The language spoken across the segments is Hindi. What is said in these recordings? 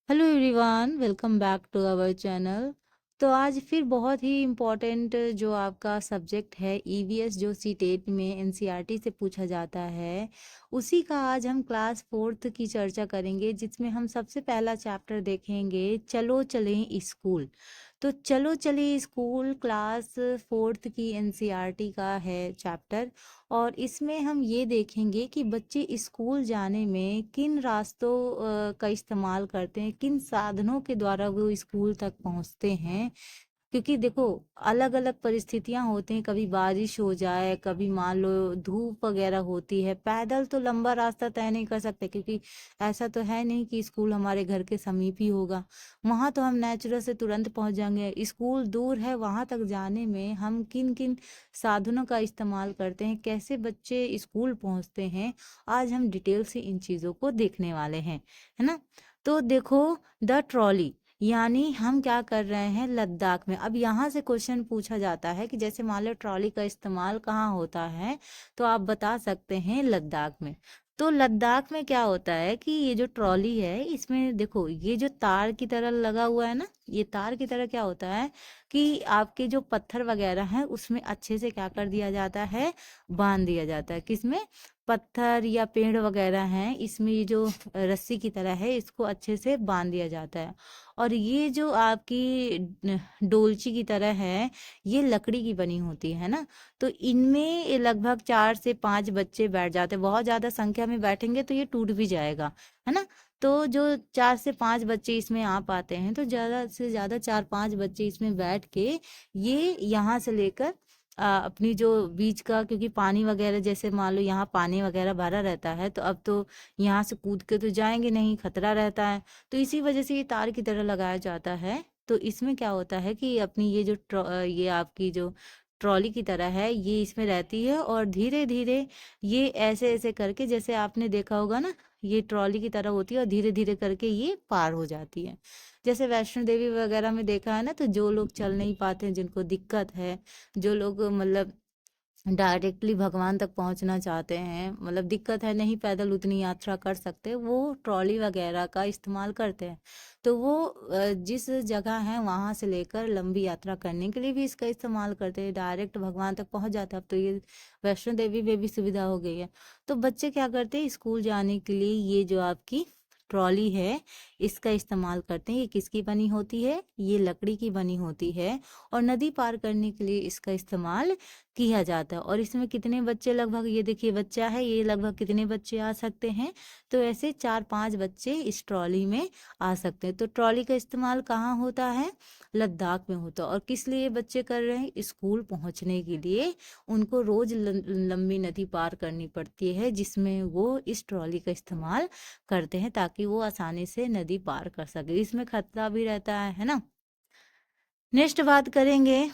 Hello everyone, welcome back to our channel. तो आज फिर बहुत ही इम्पोर्टेंट जो आपका सब्जेक्ट है ईवीएस, जो सीटेट में एनसीईआरटी से पूछा जाता है, उसी का आज हम क्लास फोर्थ की चर्चा करेंगे, जिसमें हम सबसे पहला चैप्टर देखेंगे, चलो चलें स्कूल। तो चलो चलें स्कूल क्लास फोर्थ की एनसीईआरटी का है चैप्टर। और इसमें हम ये देखेंगे कि बच्चे स्कूल जाने में किन रास्तों का इस्तेमाल करते हैं, किन साधनों के द्वारा वो स्कूल तक पहुंचते हैं। क्योंकि देखो, अलग अलग परिस्थितियां होती हैं, कभी बारिश हो जाए, कभी मान लो धूप वगैरह होती है। पैदल तो लंबा रास्ता तय नहीं कर सकते, क्योंकि ऐसा तो है नहीं कि स्कूल हमारे घर के समीप ही होगा। वहां तो हम नेचुरल से तुरंत पहुंच जाएंगे। स्कूल दूर है, वहां तक जाने में हम किन किन साधनों का इस्तेमाल करते हैं, कैसे बच्चे स्कूल पहुंचते हैं, आज हम डिटेल से इन चीजों को देखने वाले हैं, है ना। तो देखो, द ट्रॉली, यानी हम क्या कर रहे हैं लद्दाख में। अब यहाँ से क्वेश्चन पूछा जाता है कि जैसे मान लो ट्रॉली का इस्तेमाल कहाँ होता है, तो आप बता सकते हैं लद्दाख में। तो लद्दाख में क्या होता है कि ये जो ट्रॉली है, इसमें देखो ये जो तार की तरह लगा हुआ है ना, ये तार की तरह क्या होता है कि आपके जो पत्थर वगैरह हैं उसमें अच्छे से क्या कर दिया जाता है, बांध दिया जाता है। किसमें? पत्थर या पेड़ वगैरह हैं, इसमें ये जो रस्सी की तरह है, इसको अच्छे से बांध दिया जाता है। और ये जो आपकी डोलची की तरह है, ये लकड़ी की बनी होती है ना। तो इनमें लगभग 4 से 5 बच्चे बैठ जाते हैं। बहुत ज्यादा संख्या में बैठेंगे तो ये टूट भी जाएगा, है ना। तो जो 4 से 5 बच्चे इसमें आ पाते हैं, तो ज्यादा से ज्यादा 4-5 बच्चे इसमें बैठ के ये यहाँ से लेकर अपनी जो बीच का, क्योंकि पानी वगैरह जैसे मान लो यहाँ पानी वगैरह भरा रहता है, तो अब तो यहाँ से कूद के तो जाएंगे नहीं, खतरा रहता है। तो इसी वजह से ये तार की तरह लगाया जाता है। तो इसमें क्या होता है कि अपनी ये जो ये आपकी जो ट्रॉली की तरह है, ये इसमें रहती है, और धीरे धीरे ये ऐसे ऐसे करके, जैसे आपने देखा होगा ना, ये ट्रॉली की तरह होती है और धीरे धीरे करके ये पार हो जाती है। जैसे वैष्णो देवी वगैरह में देखा है ना, तो जो लोग चल नहीं पाते हैं, जिनको दिक्कत है, जो लोग मतलब डायरेक्टली भगवान तक पहुंचना चाहते हैं, मतलब दिक्कत है, नहीं पैदल उतनी यात्रा कर सकते, वो ट्रॉली वगैरह का इस्तेमाल करते हैं। तो वो जिस जगह है वहां से लेकर लंबी यात्रा करने के लिए भी इसका इस्तेमाल करते हैं, डायरेक्ट भगवान तक पहुंच जाते हैं। अब तो ये वैष्णो देवी में भी सुविधा हो गई है। तो बच्चे क्या करते हैं, स्कूल जाने के लिए ये जो आपकी ट्रॉली है, इसका इस्तेमाल करते हैं। ये किसकी बनी होती है? ये लकड़ी की बनी होती है। और नदी पार करने के लिए इसका इस्तेमाल किया जाता है। और इसमें कितने बच्चे, लगभग ये देखिए बच्चा है, ये लगभग कितने बच्चे आ सकते हैं, तो ऐसे 4-5 बच्चे इस ट्रॉली में आ सकते हैं। तो ट्रॉली का इस्तेमाल कहाँ होता है? लद्दाख में होता है। और किस लिए बच्चे कर रहे हैं? स्कूल पहुंचने के लिए उनको रोज लंबी नदी पार करनी पड़ती है, जिसमें वो इस ट्रॉली का इस्तेमाल करते हैं, ताकि वो आसानी से नदी पार कर सके। इसमें खतरा भी रहता है ना। नेक्स्ट बात करेंगे,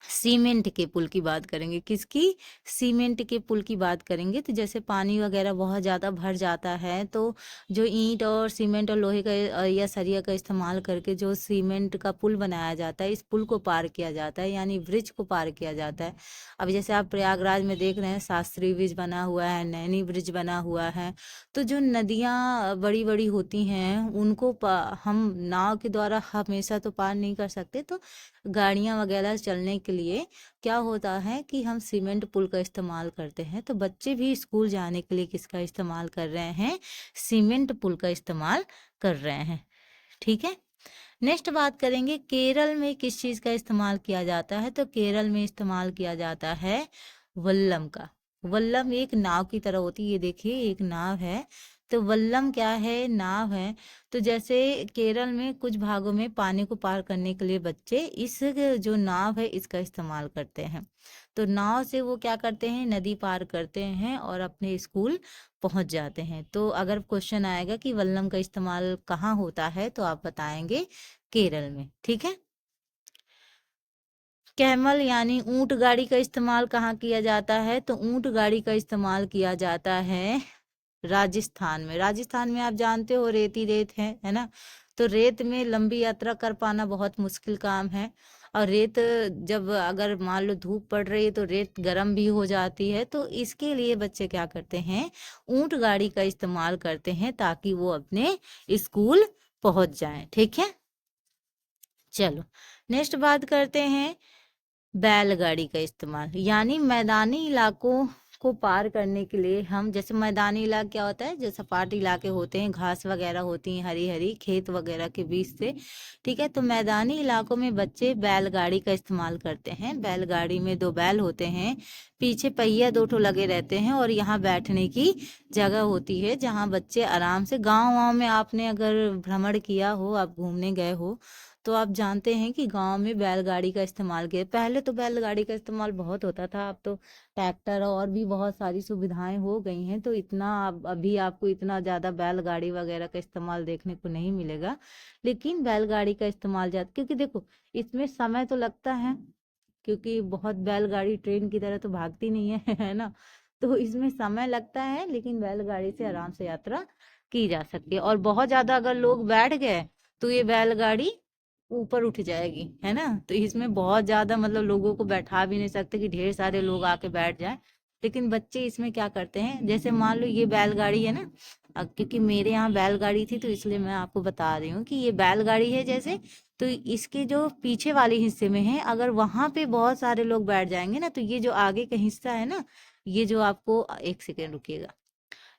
सीमेंट के पुल की बात करेंगे। किसकी? सीमेंट के पुल की बात करेंगे। तो जैसे पानी वगैरह बहुत ज़्यादा भर जाता है, तो जो ईंट और सीमेंट और लोहे का या सरिया का इस्तेमाल करके जो सीमेंट का पुल बनाया जाता है, इस पुल को पार किया जाता है, यानी ब्रिज को पार किया जाता है। अब जैसे आप प्रयागराज में देख रहे हैं, शास्त्री ब्रिज बना हुआ है, नैनी ब्रिज बना हुआ है। तो जो नदियाँ बड़ी बड़ी होती हैं, उनको हम नाव के द्वारा हमेशा तो पार नहीं कर सकते, तो गाड़ियां वगैरह चलने के लिए क्या होता है कि हम सीमेंट पुल का इस्तेमाल करते हैं। तो बच्चे भी स्कूल जाने के लिए किसका इस्तेमाल कर रहे हैं? सीमेंट पुल का इस्तेमाल कर रहे हैं। ठीक है। नेक्स्ट बात करेंगे, केरल में किस चीज का इस्तेमाल किया जाता है? तो केरल में इस्तेमाल किया जाता है वल्लम का। वल्लम एक नाव की तरह होती है, ये देखिए एक नाव है। तो वल्लम क्या है? नाव है। तो जैसे केरल में कुछ भागों में पानी को पार करने के लिए बच्चे इस जो नाव है इसका इस्तेमाल करते हैं। तो नाव से वो क्या करते हैं, नदी पार करते हैं और अपने स्कूल पहुंच जाते हैं। तो अगर क्वेश्चन आएगा कि वल्लम का इस्तेमाल कहाँ होता है, तो आप बताएंगे केरल में। ठीक है। कैमल यानी ऊंट गाड़ी का इस्तेमाल कहाँ किया जाता है? तो ऊंट गाड़ी का इस्तेमाल किया जाता है राजस्थान में। राजस्थान में आप जानते हो रेत ही रेत है ना। तो रेत में लंबी यात्रा कर पाना बहुत मुश्किल काम है। और रेत, जब अगर मान लो धूप पड़ रही है तो रेत गर्म भी हो जाती है। तो इसके लिए बच्चे क्या करते हैं, ऊंट गाड़ी का इस्तेमाल करते हैं, ताकि वो अपने स्कूल पहुंच जाएं। ठीक है, चलो नेक्स्ट बात करते हैं बैलगाड़ी का इस्तेमाल। यानी मैदानी इलाकों को पार करने के लिए हम, जैसे मैदानी इलाका क्या होता है, जो सपाट इलाके होते हैं, घास वगैरह होती हैं, हरी हरी खेत वगैरह के बीच से। ठीक है, तो मैदानी इलाकों में बच्चे बैलगाड़ी का इस्तेमाल करते हैं। बैलगाड़ी में दो बैल होते हैं, पीछे पहिया दो ठो लगे रहते हैं, और यहाँ बैठने की जगह होती है जहाँ बच्चे आराम से, गाँव वाँव में आपने अगर भ्रमण किया हो, आप घूमने गए हो, तो आप जानते हैं कि गांव में बैलगाड़ी का इस्तेमाल किया। पहले तो बैलगाड़ी का इस्तेमाल बहुत होता था, अब तो ट्रैक्टर और भी बहुत सारी सुविधाएं हो गई हैं, तो इतना अभी आपको इतना ज़्यादा बैलगाड़ी वगैरह का इस्तेमाल देखने को नहीं मिलेगा। लेकिन बैलगाड़ी का इस्तेमाल ज़्यादा, क्योंकि देखो इसमें समय तो लगता है, क्योंकि बहुत बैलगाड़ी ट्रेन की तरह तो भागती नहीं है है ना, तो इसमें समय लगता है, लेकिन बैलगाड़ी से आराम से यात्रा की जा सकती है। और बहुत ज्यादा अगर लोग बैठ गए तो ये बैलगाड़ी ऊपर उठ जाएगी, है ना। तो इसमें बहुत ज्यादा मतलब लोगों को बैठा भी नहीं सकते कि ढेर सारे लोग आके बैठ जाएं। लेकिन बच्चे इसमें क्या करते हैं, जैसे मान लो ये बैलगाड़ी है ना, क्योंकि मेरे यहाँ बैलगाड़ी थी तो इसलिए मैं आपको बता रही हूँ कि ये बैलगाड़ी है जैसे, तो इसके जो पीछे वाले हिस्से में है, अगर वहां पे बहुत सारे लोग बैठ जाएंगे ना, तो ये जो आगे का हिस्सा है ना, ये जो आपको, एक सेकेंड रुकिएगा,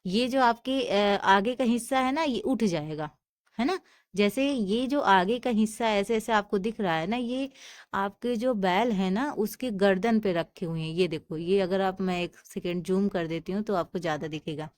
ये जो आपके आगे का हिस्सा है ना, ये उठ जाएगा, है ना। जैसे ये जो आगे का हिस्सा ऐसे ऐसे आपको दिख रहा है ना, ये आपके जो बैल है ना उसके गर्दन पे रखे हुए हैं। ये देखो, ये अगर आप, मैं एक सेकेंड जूम कर देती हूँ तो आपको ज्यादा दिखेगा।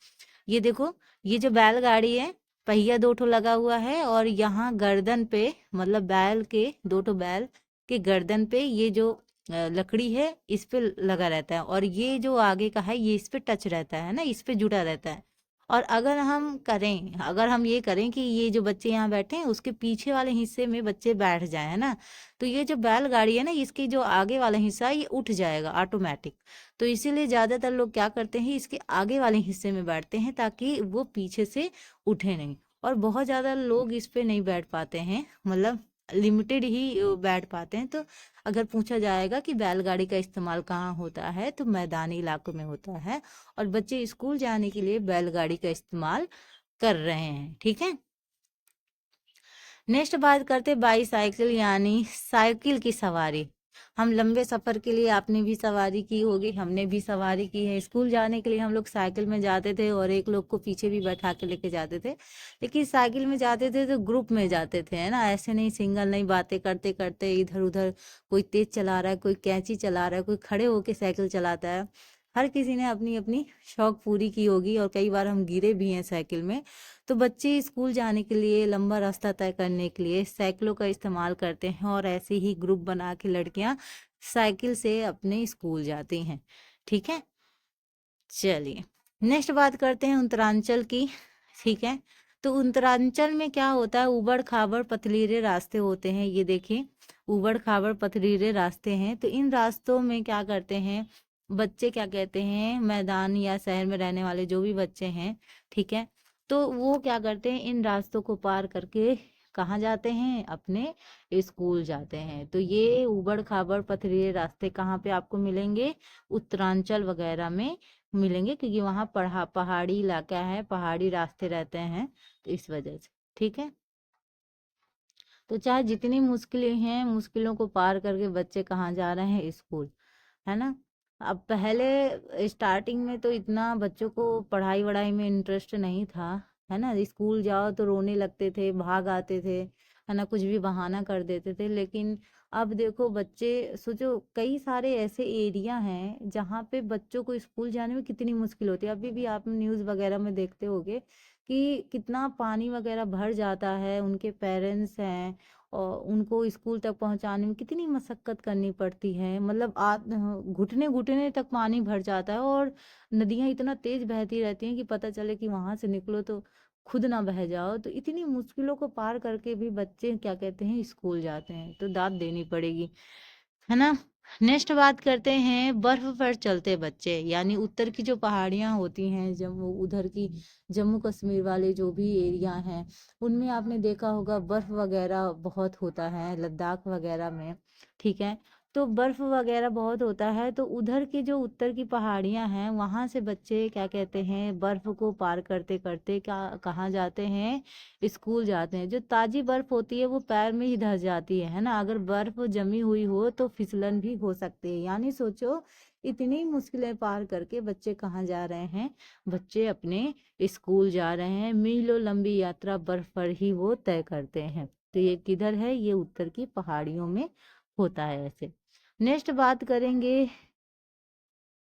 ये देखो, ये जो बैलगाड़ी है, पहिया दो ठो लगा हुआ है, और यहाँ गर्दन पे, मतलब बैल के दो ठो बैल के गर्दन पे ये जो लकड़ी है इस पे लगा रहता है, और ये जो आगे का है ये इस पे टच रहता है ना, इस पे जुड़ा रहता है। और अगर हम करें, अगर हम ये करें कि ये जो बच्चे यहाँ बैठे हैं उसके पीछे वाले हिस्से में बच्चे बैठ जाए, है ना, तो ये जो बैलगाड़ी है ना, इसकी जो आगे वाला हिस्सा है ये उठ जाएगा ऑटोमेटिक। तो इसीलिए ज्यादातर लोग क्या करते हैं, इसके आगे वाले हिस्से में बैठते हैं ताकि वो पीछे से उठे नहीं। और बहुत ज्यादा लोग इस पे नहीं बैठ पाते हैं, मतलब लिमिटेड ही बैठ पाते हैं। तो अगर पूछा जाएगा कि बैलगाड़ी का इस्तेमाल कहाँ होता है, तो मैदानी इलाकों में होता है, और बच्चे स्कूल जाने के लिए बैलगाड़ी का इस्तेमाल कर रहे हैं। ठीक है, नेक्स्ट बात करते बाईसाइकिल यानी साइकिल की सवारी। हम लंबे सफर के लिए, आपने भी सवारी की होगी, हमने भी सवारी की है। स्कूल जाने के लिए हम लोग साइकिल में जाते थे, और एक लोग को पीछे भी बैठा के लेके जाते थे। लेकिन साइकिल में जाते थे तो ग्रुप में जाते थे, है ना, ऐसे नहीं सिंगल नहीं, बातें करते करते इधर उधर, कोई तेज चला रहा है, कोई कैंची चला रहा है, कोई खड़े होके साइकिल चलाता है। हर किसी ने अपनी अपनी शौक पूरी की होगी, और कई बार हम गिरे भी हैं साइकिल में। तो बच्चे स्कूल जाने के लिए, लंबा रास्ता तय करने के लिए साइकिलों का इस्तेमाल करते हैं, और ऐसे ही ग्रुप बना के लड़कियां साइकिल से अपने स्कूल जाती हैं। ठीक है, चलिए नेक्स्ट बात करते हैं उत्तरांचल की। ठीक है, तो उत्तरांचल में क्या होता है, उबड़ खाबड़ पथरीले रास्ते होते हैं। ये देखिए, उबड़ खाबड़ पथरीले रास्ते हैं, तो इन रास्तों में क्या करते हैं बच्चे, क्या कहते हैं, मैदान या शहर में रहने वाले जो भी बच्चे हैं, ठीक है, तो वो क्या करते हैं, इन रास्तों को पार करके कहाँ जाते हैं, अपने स्कूल जाते हैं। तो ये उबड़ खाबड़ पथरीले रास्ते कहाँ पे आपको मिलेंगे, उत्तरांचल वगैरह में मिलेंगे, क्योंकि वहाँ पहाड़ी इलाका है, पहाड़ी रास्ते रहते हैं, तो इस वजह से। ठीक है, तो चाहे जितनी मुश्किलें हैं, मुश्किलों को पार करके बच्चे कहाँ जा रहे हैं, स्कूल, है ना। अब पहले स्टार्टिंग में तो इतना बच्चों को पढ़ाई वढ़ाई में इंटरेस्ट नहीं था, है ना, स्कूल जाओ तो रोने लगते थे, भाग आते थे, है ना, कुछ भी बहाना कर देते थे। लेकिन अब देखो बच्चे, सोचो कई सारे ऐसे एरिया हैं जहाँ पे बच्चों को स्कूल जाने में कितनी मुश्किल होती है। अभी भी आप न्यूज़ वगैरह में देखते होगे कि कितना पानी वगैरह भर जाता है, उनके पेरेंट्स हैं और उनको स्कूल तक पहुंचाने में कितनी मशक्कत करनी पड़ती है। मतलब घुटने घुटने तक पानी भर जाता है, और नदियां इतना तेज बहती रहती हैं कि पता चले कि वहां से निकलो तो खुद ना बह जाओ। तो इतनी मुश्किलों को पार करके भी बच्चे क्या कहते हैं, स्कूल जाते हैं, तो दाद देनी पड़ेगी, है ना। नेक्स्ट बात करते हैं बर्फ पर चलते बच्चे, यानी उत्तर की जो पहाड़ियां होती हैं, जम्मू उधर की, जम्मू कश्मीर वाले जो भी एरिया हैं, उनमें आपने देखा होगा बर्फ वगैरह बहुत होता है, लद्दाख वगैरह में। ठीक है, तो बर्फ वगैरह बहुत होता है, तो उधर की जो उत्तर की पहाड़ियां हैं वहां से बच्चे क्या कहते हैं, बर्फ को पार करते करते क्या कहाँ जाते हैं, स्कूल जाते हैं। जो ताजी बर्फ होती है वो पैर में ही धस जाती है ना। अगर बर्फ जमी हुई हो तो फिसलन भी हो सकती है। यानी सोचो, इतनी मुश्किलें पार करके बच्चे कहाँ जा रहे हैं, बच्चे अपने स्कूल जा रहे हैं। मीलों लंबी यात्रा बर्फ पर ही वो तय करते हैं। तो ये किधर है, ये उत्तर की पहाड़ियों में होता है ऐसे। नेक्स्ट बात करेंगे,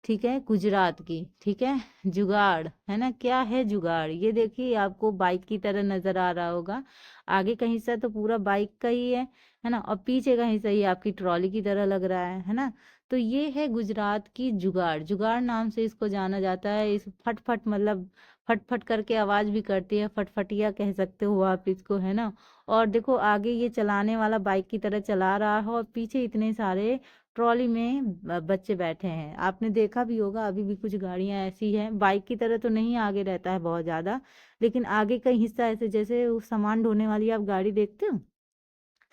ठीक है, गुजरात की। ठीक है, जुगाड़ है ना। क्या है जुगाड़, ये देखिए आपको बाइक की तरह नजर आ रहा होगा। आगे का हिस्सा तो पूरा बाइक का ही है ना, और पीछे का हिस्सा ये आपकी ट्रॉली की तरह लग रहा है ना। तो ये है गुजरात की जुगाड़। जुगाड़ नाम से इसको जाना जाता है। इस फटफट मतलब फटफट करके आवाज भी करती है, फटफटिया कह सकते हो आप इसको, है ना। और देखो आगे ये चलाने वाला बाइक की तरह चला रहा है, और पीछे इतने सारे ट्रॉली में बच्चे बैठे हैं। आपने देखा भी होगा, अभी भी कुछ गाड़ियां ऐसी हैं, बाइक की तरह तो नहीं आगे रहता है बहुत ज्यादा, लेकिन आगे का हिस्सा ऐसे जैसे वो सामान ढोने वाली आप गाड़ी देखते हो,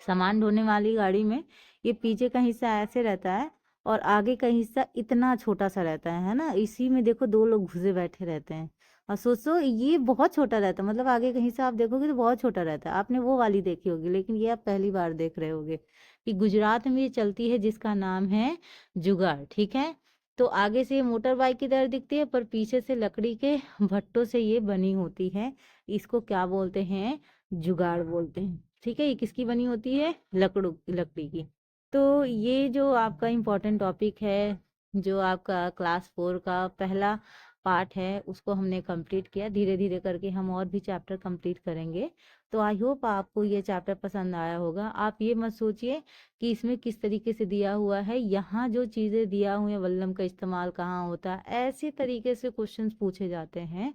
सामान ढोने वाली गाड़ी में ये पीछे का हिस्सा ऐसे रहता है और आगे का हिस्सा इतना छोटा सा रहता है ना। इसी में देखो दो लोग घुसे बैठे रहते हैं। और सोचो ये बहुत छोटा रहता है, मतलब आगे का हिस्सा आप देखोगे तो बहुत छोटा रहता है। आपने वो वाली देखी होगी, लेकिन ये आप पहली बार देख रहे होगे कि गुजरात में ये चलती है, जिसका नाम है जुगाड़। ठीक है, तो आगे से ये मोटर बाइक की तरह दिखती है, पर पीछे से लकड़ी के भट्टों से ये बनी होती है। इसको क्या बोलते हैं, जुगाड़ बोलते हैं। ठीक है, ये किसकी बनी होती है, लकड़ी की। तो ये जो आपका इम्पोर्टेंट टॉपिक है, जो आपका क्लास 4 का पहला पार्ट है, उसको हमने कंप्लीट किया। धीरे धीरे करके हम और भी चैप्टर कंप्लीट करेंगे। तो आई होप आपको ये चैप्टर पसंद आया होगा। आप ये मत सोचिए कि इसमें किस तरीके से दिया हुआ है, यहाँ जो चीज़ें दिया हुए हैं वल्लम का इस्तेमाल कहाँ होता है, ऐसे तरीके से क्वेश्चंस पूछे जाते हैं।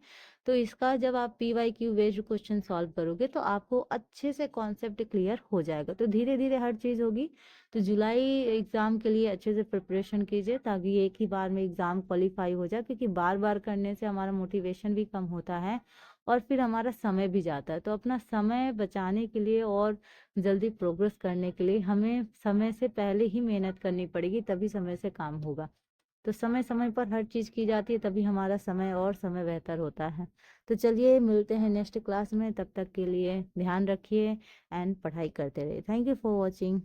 तो इसका जब आप PYQ बेस्ड क्वेश्चन सॉल्व करोगे तो आपको अच्छे से कॉन्सेप्ट क्लियर हो जाएगा। तो धीरे धीरे हर चीज़ होगी। तो जुलाई एग्ज़ाम के लिए अच्छे से प्रिपरेशन कीजिए, ताकि एक ही बार में एग्ज़ाम क्वालिफाई हो जाए, क्योंकि बार बार करने से हमारा मोटिवेशन भी कम होता है और फिर हमारा समय भी जाता है। तो अपना समय बचाने के लिए और जल्दी प्रोग्रेस करने के लिए हमें समय से पहले ही मेहनत करनी पड़ेगी, तभी समय से काम होगा। तो समय समय पर हर चीज़ की जाती है, तभी हमारा समय और समय बेहतर होता है। तो चलिए मिलते हैं नेक्स्ट क्लास में, तब तक के लिए ध्यान रखिए एंड पढ़ाई करते रहिए। Thank you for watching.